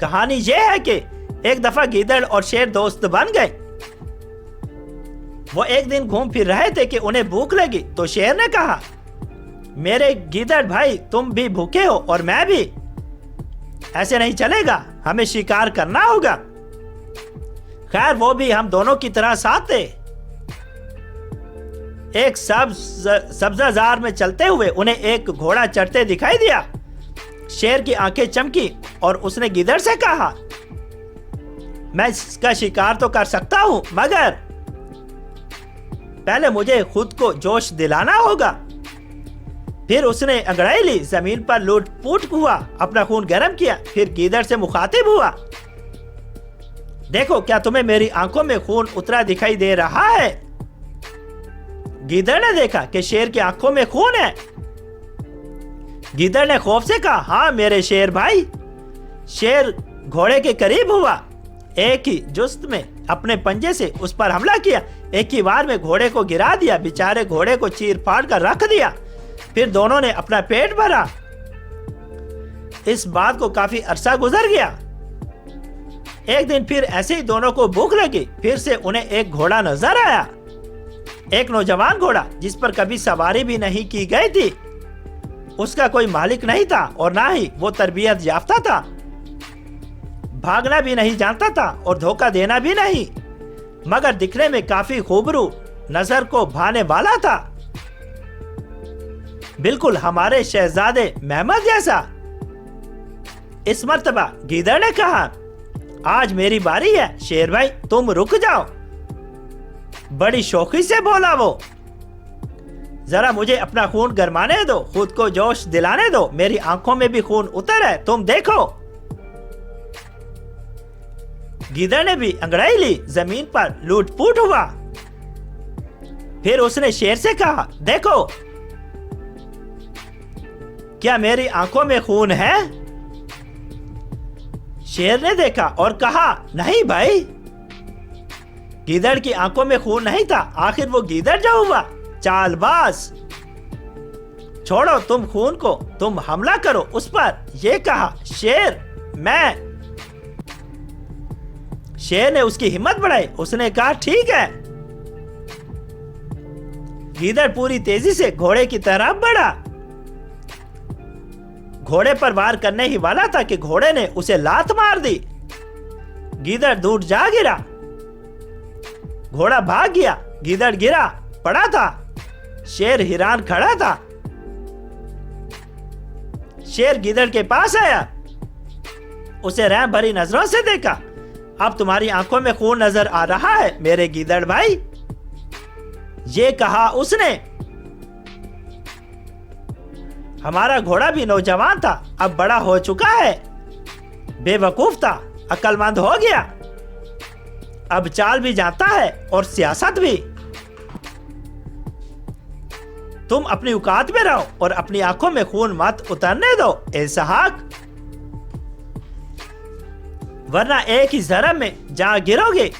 कहानी ये है कि एक दफा गीदड़ और शेर दोस्त बन गए। वो एक दिन घूम फिर रहे थे कि उन्हें भूख लगी, तो शेर ने कहा, मेरे गीदड़ भाई, तुम भी भूखे हो और मैं भी। ऐसे नहीं चलेगा, हमें शिकार करना होगा। खैर, वो भी हम दोनों की तरह साथ थे। एक सब्जाजार में चलते हुए उन्हें एक घोड़ा चढ़ते दिखाई दिया। शेर की आंखें चमकी और उसने गीदड़ से कहा, मैं इसका शिकार तो कर सकता हूं, मगर पहले मुझे खुद को जोश दिलाना होगा। फिर उसने अंगड़ाई ली, जमीन पर लूट पूट हुआ, अपना खून गर्म किया, फिर गीदड़ से मुखातिब हुआ, देखो क्या तुम्हें मेरी आंखों में खून उतरा दिखाई दे रहा है? गीदड़ ने देखा कि शेर की आंखों में खून है। गीदड़ ने खौफ से कहा, हाँ मेरे शेर भाई। शेर घोड़े के करीब हुआ, एक ही जुस्त में अपने पंजे से उस पर हमला किया। एक ही बार में घोड़े को गिरा दिया, बेचारे घोड़े को चीर फाड़ कर रख दिया। फिर दोनों ने अपना पेट भरा। इस बात को काफी अरसा गुजर गया। एक दिन फिर ऐसे ही दोनों को भूख लगी। फिर से उन्हें एक घोड़ा नजर आया, एक नौजवान घोड़ा जिस पर कभी सवारी भी नहीं की गई थी। उसका कोई मालिक नहीं था और ना ही वो तरबियत याफ्ता था। भागना भी नहीं जानता था और धोखा देना भी नहीं, मगर दिखने में काफी खूबरू, नजर को भाने वाला था, बिल्कुल हमारे शहजादे मेहमद जैसा। इस मर्तबा गीदड़ ने कहा, आज मेरी बारी है, शेर भाई तुम रुक जाओ। बड़ी शौकी से बोला वो, जरा मुझे अपना खून गरमाने दो, खुद को जोश दिलाने दो, मेरी आंखों में भी खून उतर है, तुम देखो। गीदड़ ने भी अंगड़ाई ली, जमीन पर लूटपूट हुआ। फिर उसने शेर से कहा, देखो क्या मेरी आंखों में खून है? शेर ने देखा और कहा, नहीं भाई, गीदड़ की आंखों में खून नहीं था। आखिर वो गीदड़ जो हुआ, चालबाज। छोड़ो तुम खून को, तुम हमला करो उस पर। ये कहा शेर, मैं। शेर ने उसकी हिम्मत बढ़ाई, उसने कहा, ठीक है। गीदड़ पूरी तेजी से घोड़े की तरफ बढ़ा। घोड़े पर वार करने ही वाला था कि घोड़े ने उसे लात मार दी। गीदड़ दूर जा गिरा। घोड़ा भाग गया, गीदड़ गिरा पड़ा था। शेर हैरान खड़ा था। शेर गीदड़ के पास आया, उसे रहम भरी नजरों से देखा। अब तुम्हारी आंखों में खून नजर आ रहा है मेरे गीदड़ भाई, ये कहा उसने। हमारा घोड़ा भी नौजवान था, अब बड़ा हो चुका है। बेवकूफ था, अक्लमंद हो गया। अब चाल भी जानता है और सियासत भी। तुम अपनी औकात में रहो और अपनी आंखों में खून मत उतरने दो इसहाक, वरना एक ही जरब में जा गिरोगे।